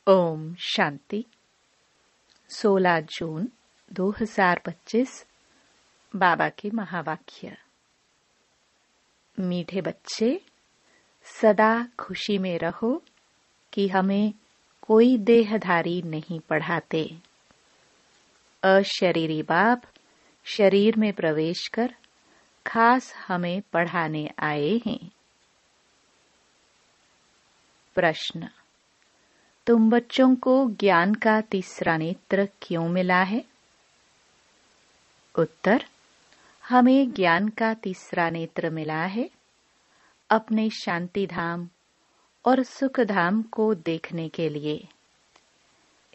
ओम शांति। 16 जून 2025 बाबा के महावाक्य। मीठे बच्चे, सदा खुशी में रहो कि हमें कोई देहधारी नहीं पढ़ाते। अशरीरी बाप शरीर में प्रवेश कर खास हमें पढ़ाने आए हैं। प्रश्न: तुम बच्चों को ज्ञान का तीसरा नेत्र क्यों मिला है? उत्तर: हमें ज्ञान का तीसरा नेत्र मिला है अपने शांति धाम और सुख धाम को देखने के लिए।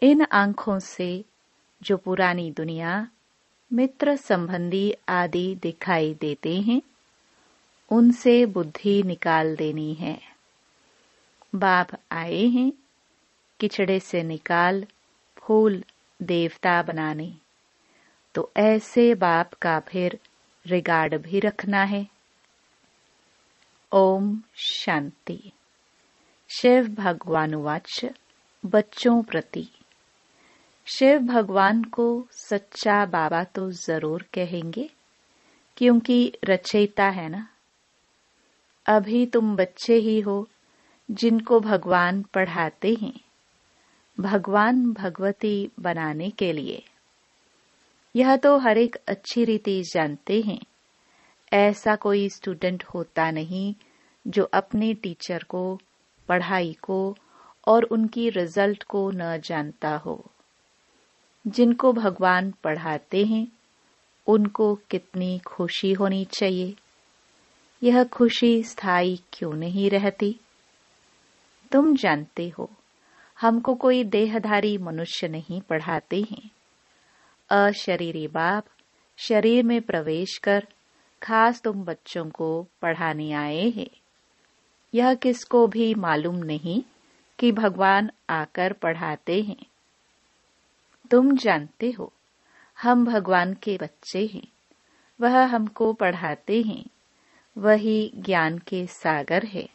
इन आंखों से जो पुरानी दुनिया, मित्र संबंधी आदि दिखाई देते हैं, उनसे बुद्धि निकाल देनी है। बाप आए हैं किचड़े से निकाल फूल देवता बनाने, तो ऐसे बाप का फिर रिगार्ड भी रखना है। ओम शांति। शिव भगवान वाच बच्चों प्रति। शिव भगवान को सच्चा बाबा तो जरूर कहेंगे, क्योंकि रचयिता है ना। अभी तुम बच्चे ही हो जिनको भगवान पढ़ाते हैं, भगवान भगवती बनाने के लिए। यह तो हर एक अच्छी रीति जानते हैं। ऐसा कोई स्टूडेंट होता नहीं जो अपने टीचर को, पढ़ाई को और उनकी रिजल्ट को न जानता हो। जिनको भगवान पढ़ाते हैं उनको कितनी खुशी होनी चाहिए। यह खुशी स्थायी क्यों नहीं रहती? तुम जानते हो, हमको कोई देहधारी मनुष्य नहीं पढ़ाते हैं। अशरीरी बाप शरीर में प्रवेश कर खास तुम बच्चों को पढ़ाने आए हैं। यह किसको भी मालूम नहीं कि भगवान आकर पढ़ाते हैं। तुम जानते हो, हम भगवान के बच्चे हैं, वह हमको पढ़ाते हैं। वही ज्ञान के सागर है।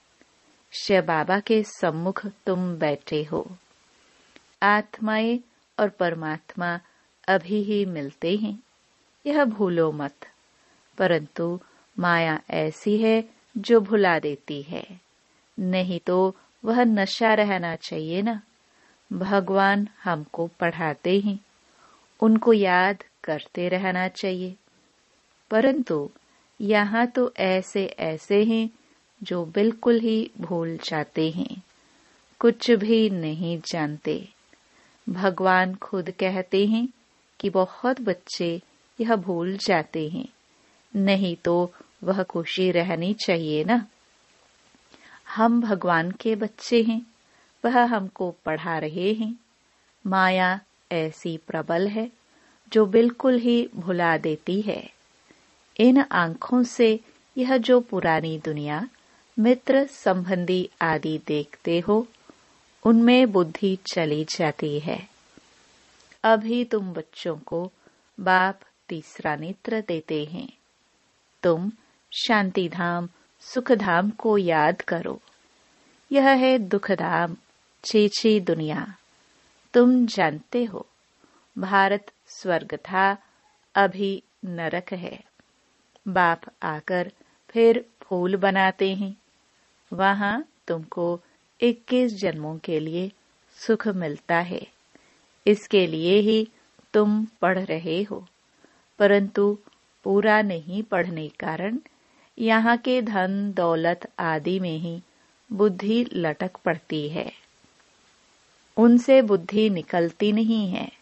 शिव बाबा के सम्मुख तुम बैठे हो। आत्माएं और परमात्मा अभी ही मिलते हैं, यह भूलो मत। परंतु माया ऐसी है जो भुला देती है। नहीं तो वह नशा रहना चाहिए ना। भगवान हमको पढ़ाते हैं, उनको याद करते रहना चाहिए। परंतु यहाँ तो ऐसे ऐसे हैं जो बिल्कुल ही भूल जाते हैं, कुछ भी नहीं जानते। भगवान खुद कहते हैं कि बहुत बच्चे यह भूल जाते हैं। नहीं तो वह खुशी रहनी चाहिए ना। हम भगवान के बच्चे हैं, वह हमको पढ़ा रहे हैं। माया ऐसी प्रबल है जो बिल्कुल ही भुला देती है। इन आंखों से यह जो पुरानी दुनिया, मित्र संबंधी आदि देखते हो, उनमें बुद्धि चली जाती है। अभी तुम बच्चों को बाप तीसरा नेत्र देते हैं। तुम शांति धाम, सुख धाम को याद करो। यह है दुख धाम, छीछी दुनिया। तुम जानते हो, भारत स्वर्ग था, अभी नरक है। बाप आकर फिर फूल बनाते हैं। वहां तुमको 21 जन्मों के लिए सुख मिलता है। इसके लिए ही तुम पढ़ रहे हो। परंतु पूरा नहीं पढ़ने कारण यहाँ के धन दौलत आदि में ही बुद्धि लटक पड़ती है। उनसे बुद्धि निकलती नहीं है।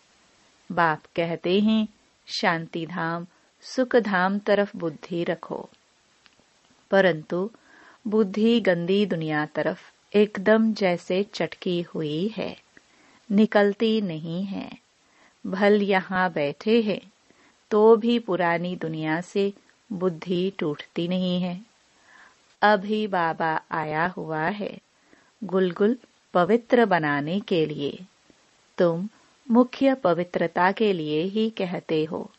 बाप कहते हैं शांति धाम, सुख धाम तरफ बुद्धि रखो। परंतु बुद्धि गंदी दुनिया तरफ एकदम जैसे चटकी हुई है, निकलती नहीं है। भल यहाँ बैठे हैं तो भी पुरानी दुनिया से बुद्धि टूटती नहीं है। अभी बाबा आया हुआ है गुलगुल पवित्र बनाने के लिए। तुम मुख्य पवित्रता के लिए ही कहते हो।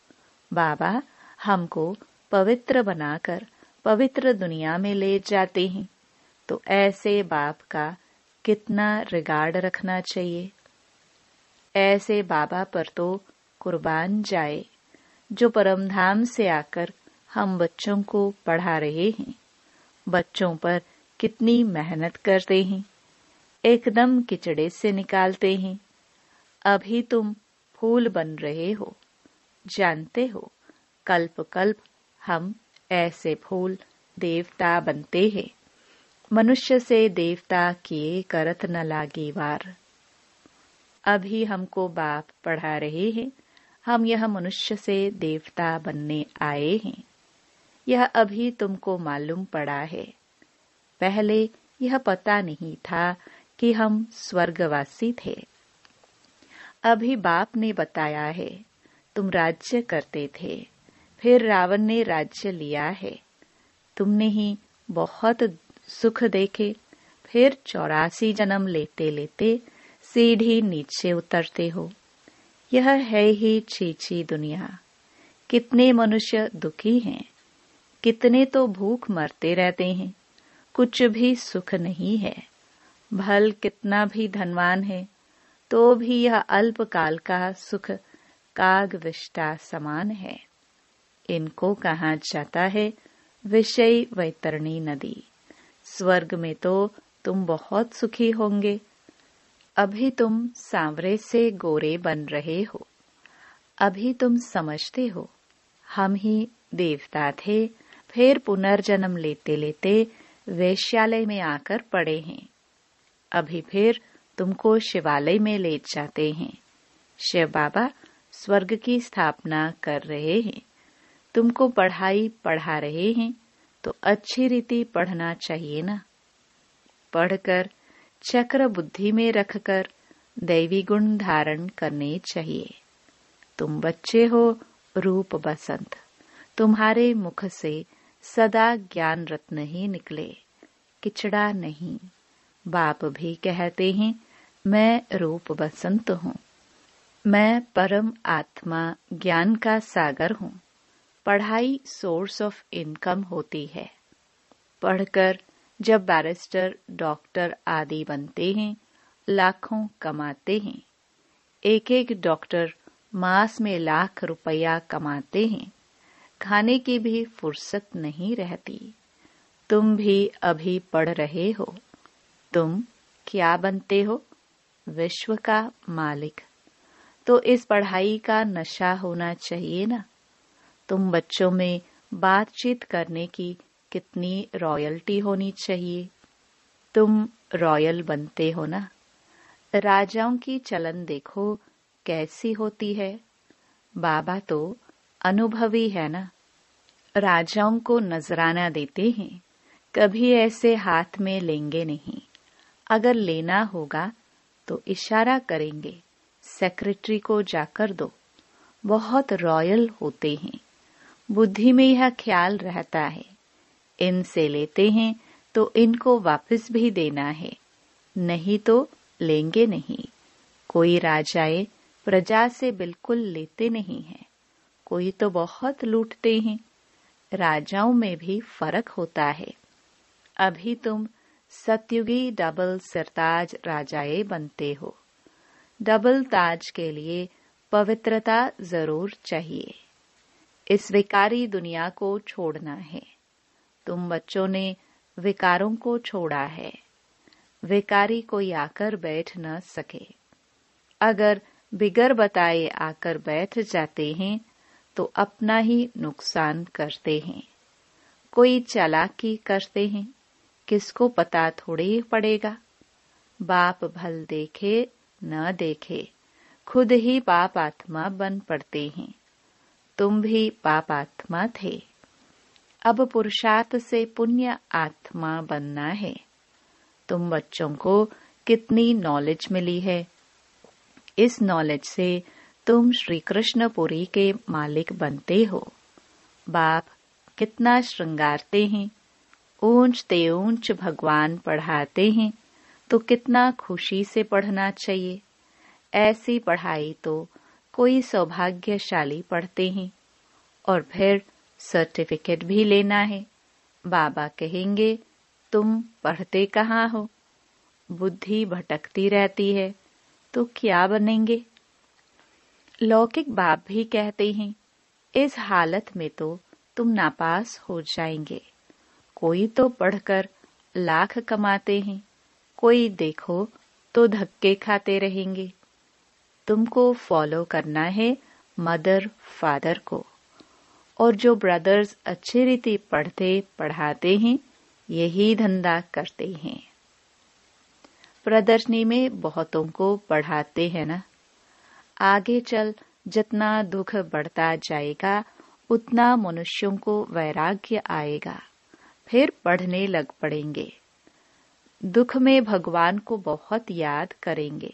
बाबा हमको पवित्र बनाकर पवित्र दुनिया में ले जाते हैं, तो ऐसे बाप का कितना रिगार्ड रखना चाहिए। ऐसे बाबा पर तो कुर्बान जाए जो परमधाम से आकर हम बच्चों को पढ़ा रहे हैं। बच्चों पर कितनी मेहनत करते हैं, एकदम किचड़े से निकालते हैं। अभी तुम फूल बन रहे हो। जानते हो, कल्प कल्प हम ऐसे फूल देवता बनते हैं। मनुष्य से देवता किए करत न लागे वार। अभी हमको बाप पढ़ा रहे हैं, हम यह मनुष्य से देवता बनने आए हैं। यह अभी तुमको मालूम पड़ा है। पहले यह पता नहीं था कि हम स्वर्गवासी थे। अभी बाप ने बताया है, तुम राज्य करते थे, फिर रावण ने राज्य लिया है। तुमने ही बहुत सुख देखे, फिर 84 जन्म लेते लेते सीढ़ी नीचे उतरते हो। यह है ही छीछी दुनिया। कितने मनुष्य दुखी हैं, कितने तो भूख मरते रहते हैं, कुछ भी सुख नहीं है। भल कितना भी धनवान है तो भी यह अल्पकाल का सुख काग विष्टा समान है। इनको कहा जाता है विषय वैतरणी नदी। स्वर्ग में तो तुम बहुत सुखी होंगे। अभी तुम सांवरे से गोरे बन रहे हो। अभी तुम समझते हो हम ही देवता थे, फिर पुनर्जन्म लेते लेते वेश्यालय में आकर पड़े हैं। अभी फिर तुमको शिवालय में ले जाते हैं। शिव बाबा स्वर्ग की स्थापना कर रहे हैं। तुमको पढ़ाई पढ़ा रहे हैं तो अच्छी रीति पढ़ना चाहिए ना। पढ़कर चक्र बुद्धि में रखकर दैवी गुण धारण करने चाहिए। तुम बच्चे हो रूप बसंत। तुम्हारे मुख से सदा ज्ञान रत्न ही निकले, किचड़ा नहीं। बाप भी कहते हैं मैं रूप बसंत हूँ। मैं परम आत्मा ज्ञान का सागर हूँ। पढ़ाई सोर्स ऑफ इनकम होती है। पढ़कर जब बैरिस्टर, डॉक्टर आदि बनते हैं, लाखों कमाते हैं। एक एक डॉक्टर मास में लाख रुपया कमाते हैं। खाने की भी फुर्सत नहीं रहती। तुम भी अभी पढ़ रहे हो। तुम क्या बनते हो? विश्व का मालिक। तो इस पढ़ाई का नशा होना चाहिए ना। तुम बच्चों में बातचीत करने की कितनी रॉयल्टी होनी चाहिए। तुम रॉयल बनते हो ना। राजाओं की चलन देखो कैसी होती है। बाबा तो अनुभवी है ना। राजाओं को नजराना देते हैं, कभी ऐसे हाथ में लेंगे नहीं। अगर लेना होगा तो इशारा करेंगे, सेक्रेटरी को जाकर दो। बहुत रॉयल होते हैं। बुद्धि में यह ख्याल रहता है, इनसे लेते हैं तो इनको वापस भी देना है, नहीं तो लेंगे नहीं। कोई राजाए प्रजा से बिल्कुल लेते नहीं हैं, कोई तो बहुत लूटते हैं। राजाओं में भी फर्क होता है। अभी तुम सतयुगी डबल सिरताज राजाए बनते हो। डबल ताज के लिए पवित्रता जरूर चाहिए। इस विकारी दुनिया को छोड़ना है। तुम बच्चों ने विकारों को छोड़ा है। विकारी कोई आकर बैठ न सके। अगर बिगर बताए आकर बैठ जाते हैं तो अपना ही नुकसान करते हैं। कोई चालाकी करते हैं, किसको पता थोड़ी पड़ेगा। बाप भल देखे न देखे, खुद ही पाप आत्मा बन पड़ते हैं। तुम भी पाप आत्मा थे, अब पुरुषार्थ से पुण्य आत्मा बनना है। तुम बच्चों को कितनी नॉलेज मिली है। इस नॉलेज से तुम श्री कृष्णपुरी के मालिक बनते हो। बाप कितना श्रृंगारते हैं, ऊंचते ऊंच भगवान पढ़ाते हैं तो कितना खुशी से पढ़ना चाहिए। ऐसी पढ़ाई तो कोई सौभाग्यशाली पढ़ते हैं और फिर सर्टिफिकेट भी लेना है। बाबा कहेंगे तुम पढ़ते कहाँ हो। बुद्धि भटकती रहती है तो क्या बनेंगे। लौकिक बाप भी कहते हैं, इस हालत में तो तुम नापास हो जाएंगे। कोई तो पढ़कर लाख कमाते हैं, कोई देखो तो धक्के खाते रहेंगे। तुमको फॉलो करना है मदर फादर को, और जो ब्रदर्स अच्छी रीति पढ़ते पढ़ाते हैं यही धंधा करते हैं। प्रदर्शनी में बहुतों को पढ़ाते हैं ना। आगे चल जितना दुख बढ़ता जाएगा उतना मनुष्यों को वैराग्य आएगा, फिर पढ़ने लग पड़ेंगे। दुख में भगवान को बहुत याद करेंगे।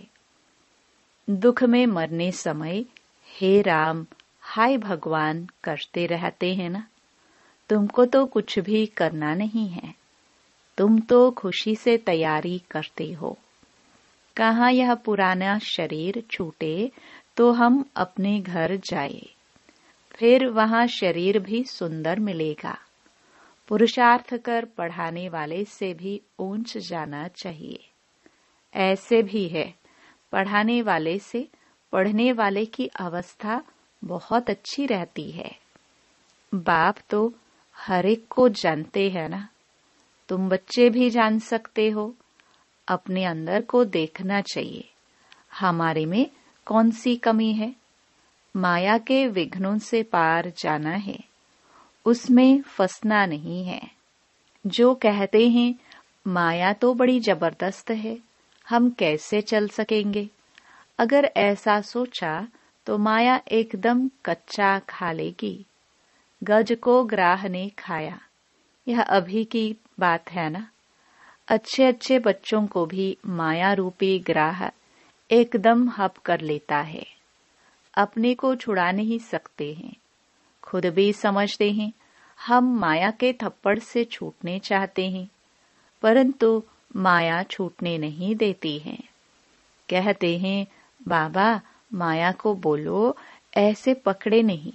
दुख में मरने समय हे राम हाय भगवान करते रहते हैं ना। तुमको तो कुछ भी करना नहीं है, तुम तो खुशी से तैयारी करते हो। कहाँ यह पुराना शरीर छूटे तो हम अपने घर जाए, फिर वहाँ शरीर भी सुंदर मिलेगा। पुरुषार्थ कर पढ़ाने वाले से भी ऊंच जाना चाहिए। ऐसे भी है, पढ़ाने वाले से पढ़ने वाले की अवस्था बहुत अच्छी रहती है। बाप तो हर एक को जानते हैं ना। तुम बच्चे भी जान सकते हो। अपने अंदर को देखना चाहिए, हमारे में कौन सी कमी है। माया के विघ्नों से पार जाना है, उसमें फंसना नहीं है। जो कहते हैं माया तो बड़ी जबरदस्त है, हम कैसे चल सकेंगे। अगर ऐसा सोचा तो माया एकदम कच्चा खा लेगी। गज को ग्राह ने खाया, यह अभी की बात है ना। अच्छे अच्छे बच्चों को भी माया रूपी ग्राह एकदम हप कर लेता है। अपने को छुड़ा नहीं सकते हैं, खुद भी समझते हैं हम माया के थप्पड़ से छूटने चाहते हैं, परंतु माया छूटने नहीं देती है। कहते हैं बाबा माया को बोलो ऐसे पकड़े नहीं।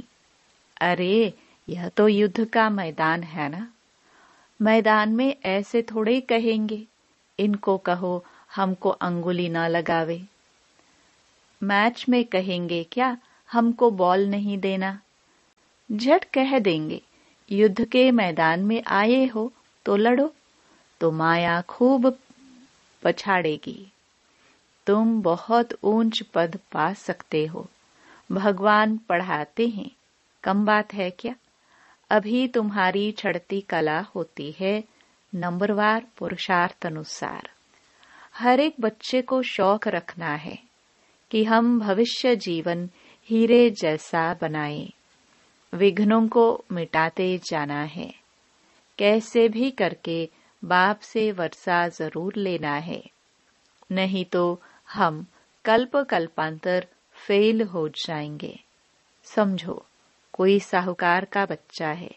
अरे यह तो युद्ध का मैदान है ना। मैदान में ऐसे थोड़े कहेंगे, इनको कहो हमको अंगुली ना लगावे। मैच में कहेंगे क्या हमको बॉल नहीं देना। झट कह देंगे युद्ध के मैदान में आए हो तो लड़ो, तो माया खूब पछाड़ेगी। तुम बहुत ऊंच पद पा सकते हो। भगवान पढ़ाते हैं, कम बात है क्या। अभी तुम्हारी चढ़ती कला होती है नंबरवार पुरुषार्थ अनुसार। हर एक बच्चे को शौक रखना है कि हम भविष्य जीवन हीरे जैसा बनाएं। विघ्नों को मिटाते जाना है। कैसे भी करके बाप से वर्षा जरूर लेना है, नहीं तो हम कल्प कल्पांतर फेल हो जाएंगे। समझो कोई साहूकार का बच्चा है,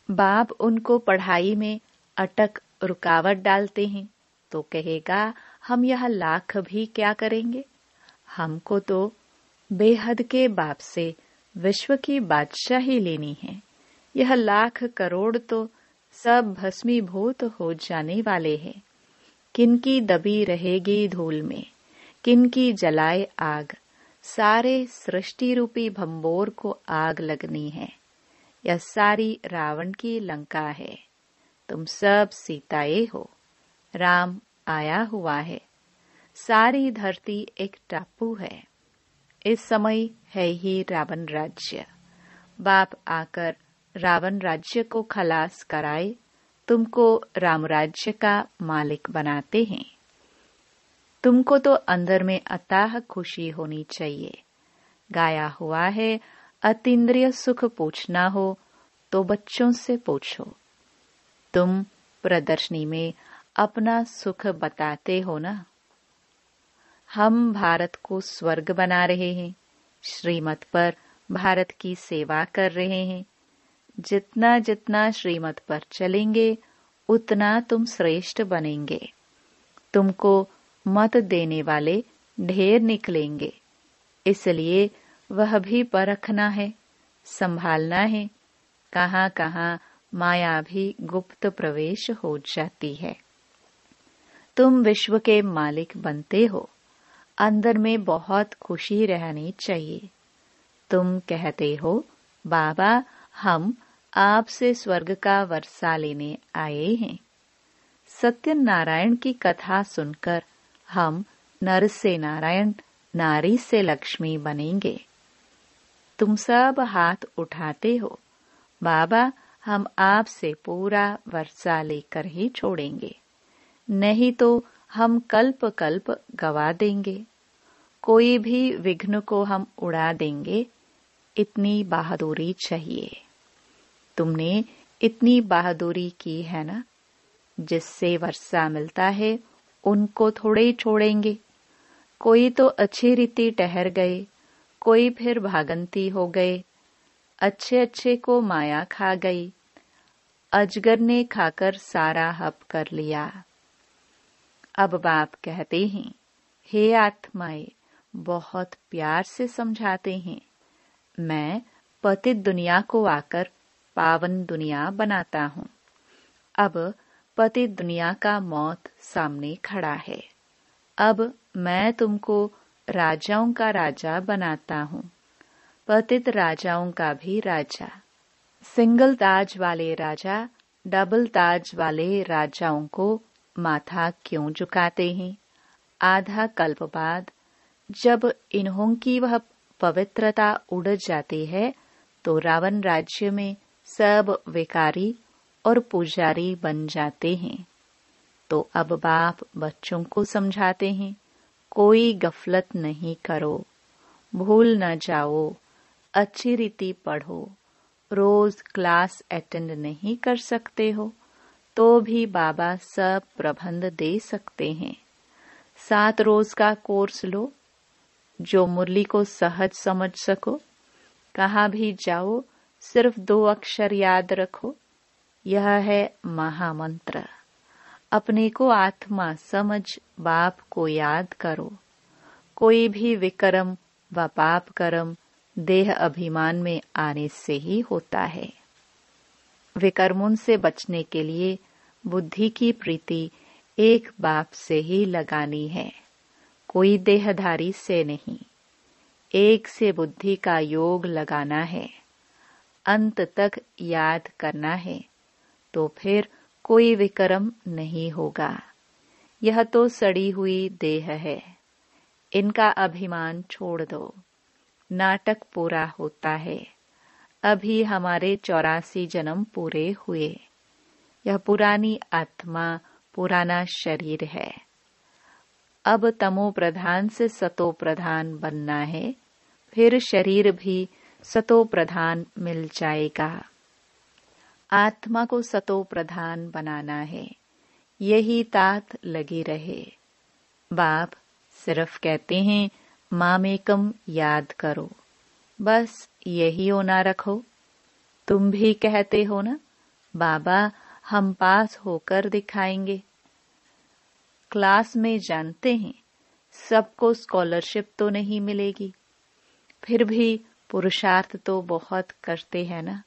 बाप उनको पढ़ाई में अटक रुकावट डालते हैं तो कहेगा हम यह लाख भी क्या करेंगे। हमको तो बेहद के बाप से विश्व की बादशाही लेनी है। यह लाख करोड़ तो सब भस्मीभूत हो जाने वाले हैं। किनकी दबी रहेगी धूल में, किनकी जलाए आग। सारे सृष्टि रूपी भंबोर को आग लगनी है। यह सारी रावण की लंका है। तुम सब सीताए हो, राम आया हुआ है। सारी धरती एक टापू है। इस समय है ही रावण राज्य। बाप आकर रावण राज्य को खलास कराए, तुमको राम राज्य का मालिक बनाते हैं। तुमको तो अंदर में अथाह खुशी होनी चाहिए। गाया हुआ है अतीन्द्रिय सुख पूछना हो तो बच्चों से पूछो। तुम प्रदर्शनी में अपना सुख बताते हो ना। हम भारत को स्वर्ग बना रहे हैं, श्रीमत पर भारत की सेवा कर रहे हैं। जितना जितना श्रीमत पर चलेंगे उतना तुम श्रेष्ठ बनेंगे। तुमको मत देने वाले ढेर निकलेंगे, इसलिए वह भी परखना है, संभालना है। कहाँ कहाँ माया भी गुप्त प्रवेश हो जाती है। तुम विश्व के मालिक बनते हो। अंदर में बहुत खुशी रहनी चाहिए। तुम कहते हो, बाबा हम आपसे स्वर्ग का वर्षा लेने आए हैं। सत्यनारायण की कथा सुनकर हम नर से नारायण, नारी से लक्ष्मी बनेंगे। तुम सब हाथ उठाते हो, बाबा हम आपसे पूरा वर्षा लेकर ही छोड़ेंगे, नहीं तो हम कल्प कल्प गवा देंगे। कोई भी विघ्न को हम उड़ा देंगे। इतनी बहादुरी चाहिए। तुमने इतनी बहादुरी की है ना, जिससे वर्षा मिलता है उनको थोड़े ही छोड़ेंगे। कोई तो अच्छी रीति ठहर गए, कोई फिर भागंती हो गए। अच्छे अच्छे को माया खा गई, अजगर ने खाकर सारा हप कर लिया। अब बाप कहते हैं, हे आत्माएं, बहुत प्यार से समझाते हैं, मैं पतित दुनिया को आकर पावन दुनिया बनाता हूँ। अब पतित दुनिया का मौत सामने खड़ा है। अब मैं तुमको राजाओं का राजा बनाता हूँ, पतित राजाओं का भी राजा। सिंगल ताज वाले राजा डबल ताज वाले राजाओं को माथा क्यों झुकाते हैं? आधा कल्प बाद जब इन्हों की वह पवित्रता उड़ जाती है तो रावण राज्य में सब विकारी और पुजारी बन जाते हैं। तो अब बाप बच्चों को समझाते हैं, कोई गफलत नहीं करो, भूल न जाओ, अच्छी रीति पढ़ो। रोज क्लास अटेंड नहीं कर सकते हो तो भी बाबा सब प्रबंध दे सकते हैं। 7 रोज का कोर्स लो, जो मुरली को सहज समझ सको। कहाँ भी जाओ सिर्फ 2 अक्षर याद रखो, यह है महामंत्र। अपने को आत्मा समझ बाप को याद करो। कोई भी विक्रम व पाप कर्म देह अभिमान में आने से ही होता है। विकर्मों से बचने के लिए बुद्धि की प्रीति एक बाप से ही लगानी है, कोई देहधारी से नहीं। एक से बुद्धि का योग लगाना है, अंत तक याद करना है, तो फिर कोई विक्रम नहीं होगा। यह तो सड़ी हुई देह है, इनका अभिमान छोड़ दो। नाटक पूरा होता है। अभी हमारे 84 जन्म पूरे हुए। यह पुरानी आत्मा, पुराना शरीर है। अब तमो प्रधान से सतो प्रधान बनना है, फिर शरीर भी सतो प्रधान मिल जाएगा। आत्मा को सतो प्रधान बनाना है, यही तात लगी रहे। बाप सिर्फ कहते हैं मामेकम याद करो, बस यही होना रखो। तुम भी कहते हो ना, बाबा हम पास होकर दिखाएंगे। क्लास में जानते हैं सबको स्कॉलरशिप तो नहीं मिलेगी, फिर भी पुरुषार्थ तो बहुत करते हैं ना।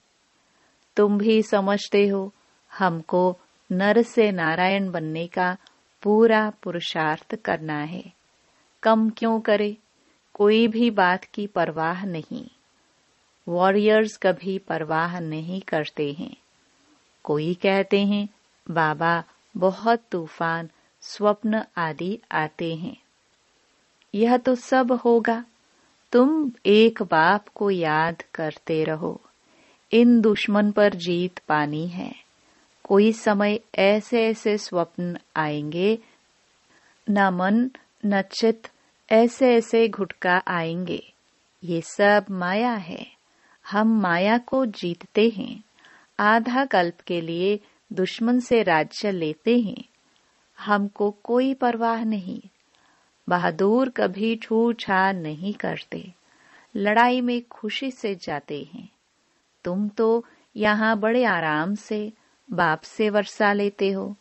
तुम भी समझते हो हमको नर से नारायण बनने का पूरा पुरुषार्थ करना है। कम क्यों करे, कोई भी बात की परवाह नहीं। वॉरियर्स कभी परवाह नहीं करते हैं। कोई कहते हैं बाबा बहुत तूफान स्वप्न आदि आते हैं। यह तो सब होगा, तुम एक बाप को याद करते रहो। इन दुश्मन पर जीत पानी है। कोई समय ऐसे ऐसे स्वप्न आएंगे, न मन न चित, ऐसे ऐसे घुटका आएंगे। ये सब माया है, हम माया को जीतते हैं। आधा कल्प के लिए दुश्मन से राज्य लेते हैं। हमको कोई परवाह नहीं। बहादुर कभी छूछाड़ नहीं करते, लड़ाई में खुशी से जाते हैं। तुम तो यहाँ बड़े आराम से बाप से वर्षा लेते हो।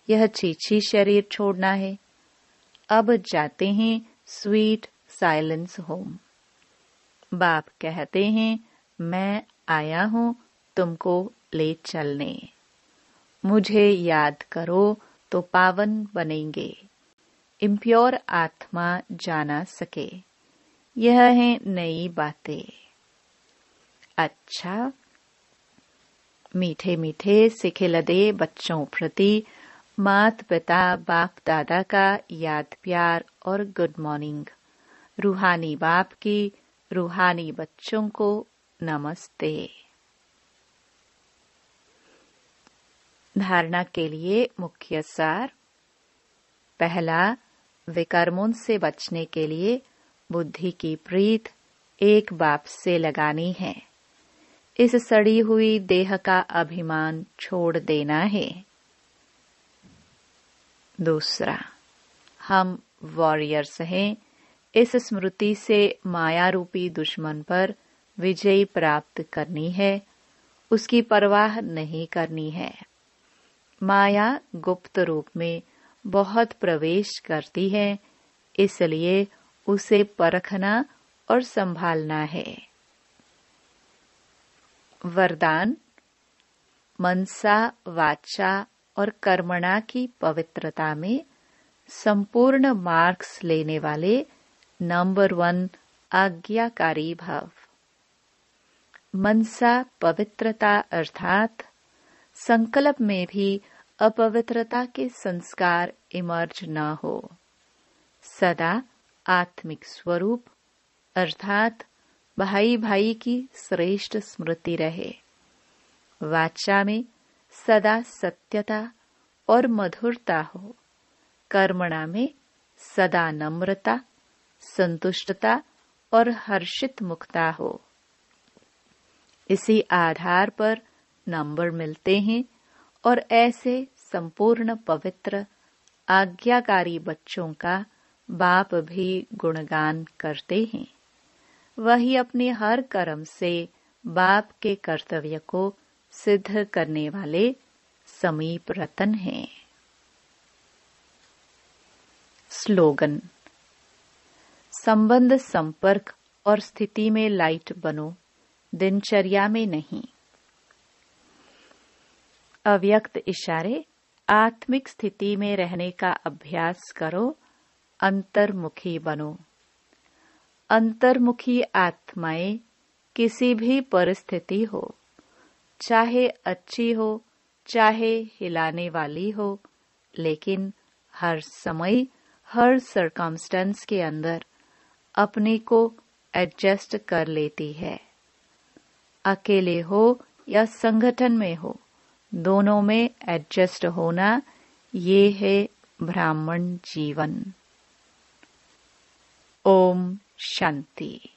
यह छीछी शरीर छोड़ना है। अब जाते हैं स्वीट साइलेंस होम। बाप कहते हैं मैं आया हूँ तुमको ले चलने। मुझे याद करो तो पावन बनेंगे। इम्प्योर आत्मा जाना सके। यह है नई बातें। अच्छा, मीठे मीठे सिखिलदे बच्चों प्रति मात पिता बाप दादा का याद प्यार और गुड मॉर्निंग। रूहानी बाप की रूहानी बच्चों को नमस्ते। धारणा के लिए मुख्य सार। पहला, विकर्मों से बचने के लिए बुद्धि की प्रीत एक बाप से लगानी है। इस सड़ी हुई देह का अभिमान छोड़ देना है। दूसरा, हम वॉरियर्स हैं। इस स्मृति से माया रूपी दुश्मन पर विजय प्राप्त करनी है। उसकी परवाह नहीं करनी है। माया गुप्त रूप में बहुत प्रवेश करती है, इसलिए उसे परखना और संभालना है। वरदान, मनसा वाचा और कर्मणा की पवित्रता में संपूर्ण मार्क्स लेने वाले नंबर 1 आज्ञाकारी भाव। मनसा पवित्रता अर्थात संकल्प में भी अपवित्रता के संस्कार इमर्ज न हो। सदा आत्मिक स्वरूप अर्थात भाई भाई की श्रेष्ठ स्मृति रहे। वाचा में सदा सत्यता और मधुरता हो। कर्मणा में सदा नम्रता, संतुष्टता और हर्षित मुक्ता हो। इसी आधार पर नंबर मिलते हैं और ऐसे संपूर्ण पवित्र आज्ञाकारी बच्चों का बाप भी गुणगान करते हैं। वही अपने हर कर्म से बाप के कर्तव्य को सिद्ध करने वाले समीप रतन हैं। स्लोगन, संबंध संपर्क और स्थिति में लाइट बनो, दिनचर्या में नहीं। अव्यक्त इशारे, आत्मिक स्थिति में रहने का अभ्यास करो, अंतर्मुखी बनो। अंतर्मुखी आत्माएं किसी भी परिस्थिति हो, चाहे अच्छी हो चाहे हिलाने वाली हो, लेकिन हर समय हर सर्कमस्टेंस के अंदर अपने को एडजस्ट कर लेती है। अकेले हो या संगठन में हो, दोनों में एडजस्ट होना, ये है ब्राह्मण जीवन। ओम शांति।